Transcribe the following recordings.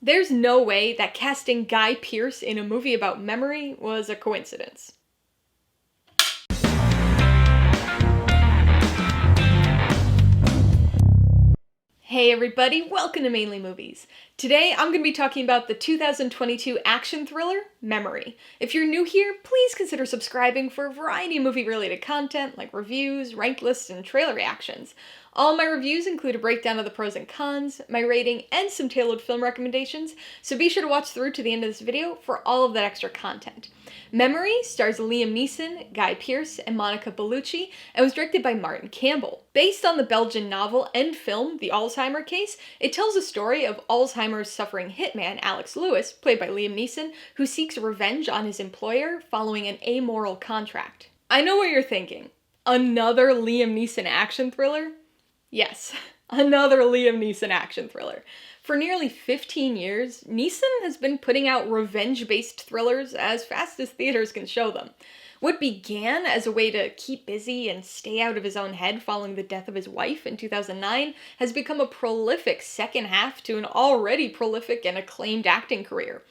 There's no way that casting Guy Pearce in a movie about memory was a coincidence. Hey everybody, welcome to Mainely Movies. Today I'm going to be talking about the 2022 action thriller, Memory. If you're new here, please consider subscribing for a variety of movie-related content like reviews, ranked lists, and trailer reactions. All my reviews include a breakdown of the pros and cons, my rating, and some tailored film recommendations, so be sure to watch through to the end of this video for all of that extra content. Memory stars Liam Neeson, Guy Pearce, and Monica Bellucci, and was directed by Martin Campbell. Based on the Belgian novel and film The Alzheimer Case, it tells the story of Alzheimer's suffering hitman Alex Lewis, played by Liam Neeson, who seeks revenge on his employer following an amoral contract. I know what you're thinking. Another Liam Neeson action thriller? Yes, another Liam Neeson action thriller. For nearly 15 years, Neeson has been putting out revenge-based thrillers as fast as theaters can show them. What began as a way to keep busy and stay out of his own head following the death of his wife in 2009 has become a prolific second half to an already prolific and acclaimed acting career.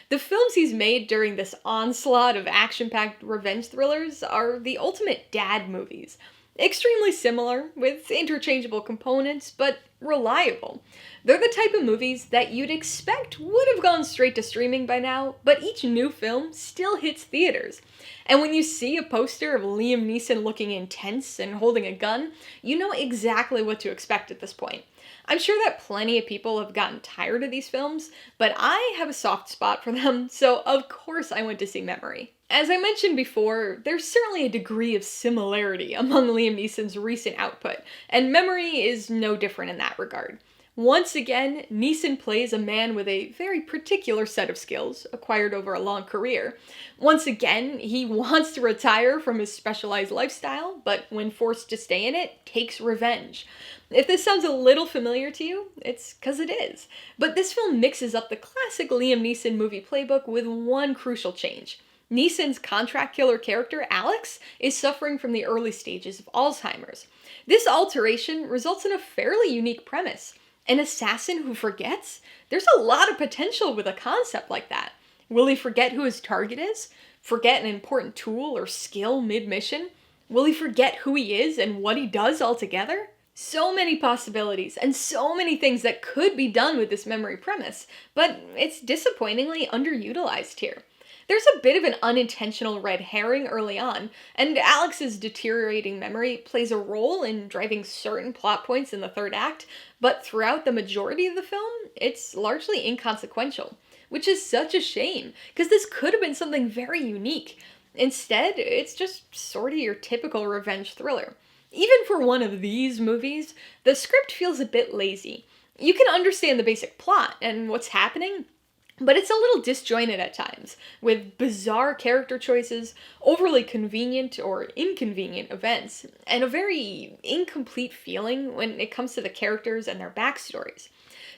The films he's made during this onslaught of action-packed revenge thrillers are the ultimate dad movies. Extremely similar, with interchangeable components, but reliable. They're the type of movies that you'd expect would have gone straight to streaming by now, but each new film still hits theaters. And when you see a poster of Liam Neeson looking intense and holding a gun, you know exactly what to expect at this point. I'm sure that plenty of people have gotten tired of these films, but I have a soft spot for them, so of course I went to see Memory. As I mentioned before, there's certainly a degree of similarity among Liam Neeson's recent output, and Memory is no different in that regard. Once again, Neeson plays a man with a very particular set of skills, acquired over a long career. Once again, he wants to retire from his specialized lifestyle, but when forced to stay in it, takes revenge. If this sounds a little familiar to you, it's because it is. But this film mixes up the classic Liam Neeson movie playbook with one crucial change. Neeson's contract killer character, Alex, is suffering from the early stages of Alzheimer's. This alteration results in a fairly unique premise. An assassin who forgets? There's a lot of potential with a concept like that. Will he forget who his target is? Forget an important tool or skill mid-mission? Will he forget who he is and what he does altogether? So many possibilities, and so many things that could be done with this memory premise, but it's disappointingly underutilized here. There's a bit of an unintentional red herring early on, and Alex's deteriorating memory plays a role in driving certain plot points in the third act, but throughout the majority of the film, it's largely inconsequential, which is such a shame, because this could have been something very unique. Instead, it's just sort of your typical revenge thriller. Even for one of these movies, the script feels a bit lazy. You can understand the basic plot and what's happening, but it's a little disjointed at times, with bizarre character choices, overly convenient or inconvenient events, and a very incomplete feeling when it comes to the characters and their backstories.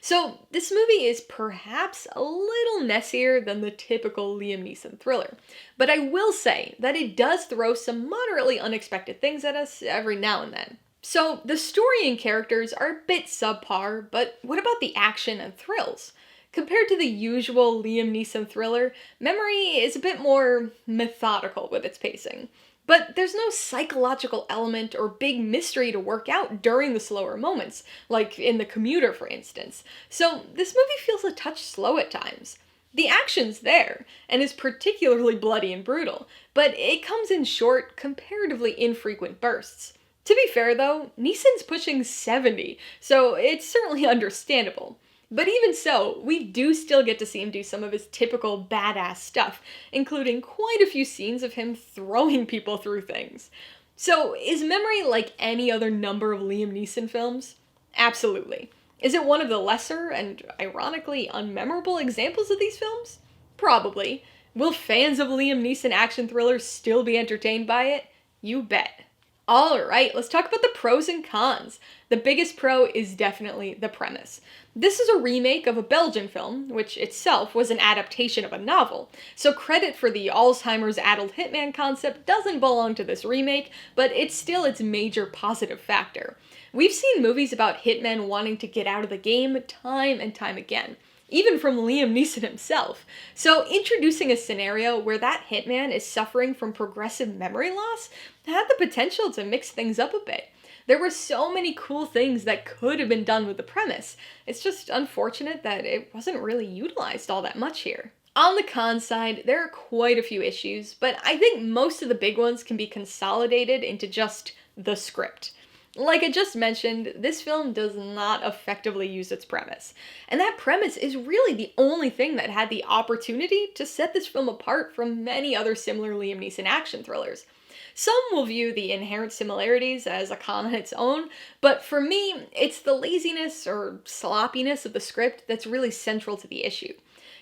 So this movie is perhaps a little messier than the typical Liam Neeson thriller, but I will say that it does throw some moderately unexpected things at us every now and then. So the story and characters are a bit subpar, but what about the action and thrills? Compared to the usual Liam Neeson thriller, Memory is a bit more methodical with its pacing. But there's no psychological element or big mystery to work out during the slower moments, like in The Commuter, for instance. So this movie feels a touch slow at times. The action's there, and is particularly bloody and brutal, but it comes in short, comparatively infrequent bursts. To be fair though, Neeson's pushing 70, so it's certainly understandable. But even so, we do still get to see him do some of his typical badass stuff, including quite a few scenes of him throwing people through things. So, is Memory like any other number of Liam Neeson films? Absolutely. Is it one of the lesser and, ironically, unmemorable examples of these films? Probably. Will fans of Liam Neeson action thrillers still be entertained by it? You bet. Alright, let's talk about the pros and cons. The biggest pro is definitely the premise. This is a remake of a Belgian film, which itself was an adaptation of a novel, so credit for the Alzheimer's addled hitman concept doesn't belong to this remake, but it's still its major positive factor. We've seen movies about hitmen wanting to get out of the game time and time again. even from Liam Neeson himself. So introducing a scenario where that hitman is suffering from progressive memory loss had the potential to mix things up a bit. There were so many cool things that could have been done with the premise. It's just unfortunate that it wasn't really utilized all that much here. On the con side, there are quite a few issues, but I think most of the big ones can be consolidated into just the script. Like I just mentioned, this film does not effectively use its premise. And that premise is really the only thing that had the opportunity to set this film apart from many other similar Liam Neeson action thrillers. Some will view the inherent similarities as a con on its own, but for me, it's the laziness or sloppiness of the script that's really central to the issue.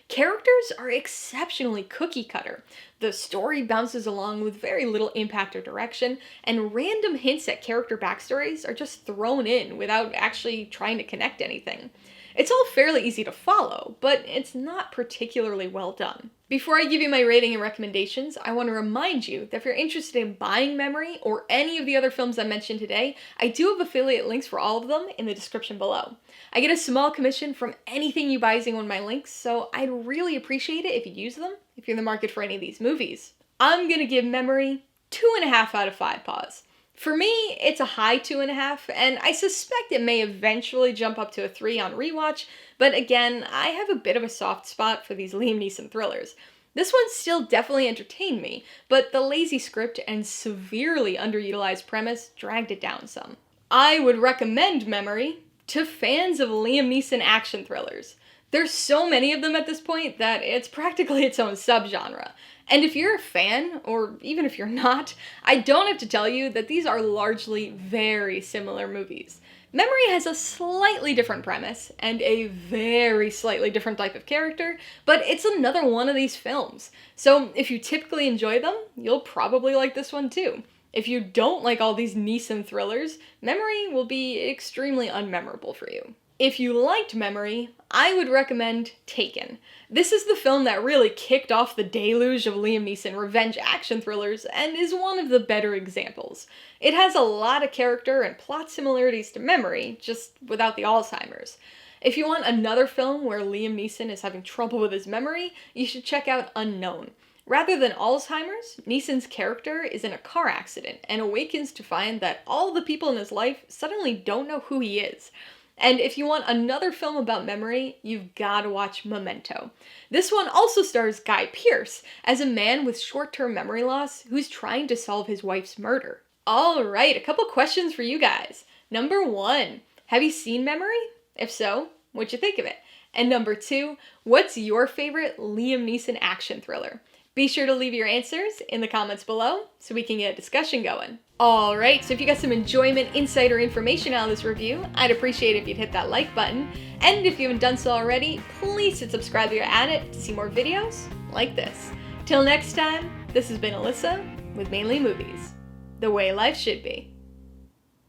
Characters are exceptionally cookie cutter. The story bounces along with very little impact or direction, and random hints at character backstories are just thrown in without actually trying to connect anything. It's all fairly easy to follow, but it's not particularly well done. Before I give you my rating and recommendations, I want to remind you that if you're interested in buying Memory or any of the other films I mentioned today, I do have affiliate links for all of them in the description below. I get a small commission from anything you buy using one of my links, so I'd really appreciate it if you use them if you're in the market for any of these movies. I'm gonna give Memory 2.5 out of 5 paws. For me, it's a high 2.5, and I suspect it may eventually jump up to a 3 on rewatch, but again, I have a bit of a soft spot for these Liam Neeson thrillers. This one still definitely entertained me, but the lazy script and severely underutilized premise dragged it down some. I would recommend Memory to fans of Liam Neeson action thrillers. There's so many of them at this point that it's practically its own subgenre. And if you're a fan, or even if you're not, I don't have to tell you that these are largely very similar movies. Memory has a slightly different premise, and a very slightly different type of character, but it's another one of these films. So if you typically enjoy them, you'll probably like this one too. If you don't like all these Neeson thrillers, Memory will be extremely unmemorable for you. If you liked Memory, I would recommend Taken. This is the film that really kicked off the deluge of Liam Neeson revenge action thrillers and is one of the better examples. It has a lot of character and plot similarities to Memory, just without the Alzheimer's. If you want another film where Liam Neeson is having trouble with his memory, you should check out Unknown. Rather than Alzheimer's, Neeson's character is in a car accident and awakens to find that all the people in his life suddenly don't know who he is. And if you want another film about memory, you've gotta watch Memento. This one also stars Guy Pearce as a man with short-term memory loss who's trying to solve his wife's murder. Alright, a couple questions for you guys. Number 1, have you seen Memory? If so, what'd you think of it? And number 2, what's your favorite Liam Neeson action thriller? Be sure to leave your answers in the comments below so we can get a discussion going. Alright, so if you got some enjoyment, insight, or information out of this review, I'd appreciate it if you'd hit that like button. And if you haven't done so already, please hit subscribe while you're at it to see more videos like this. Till next time, this has been Alyssa with Mainly Movies, the way life should be.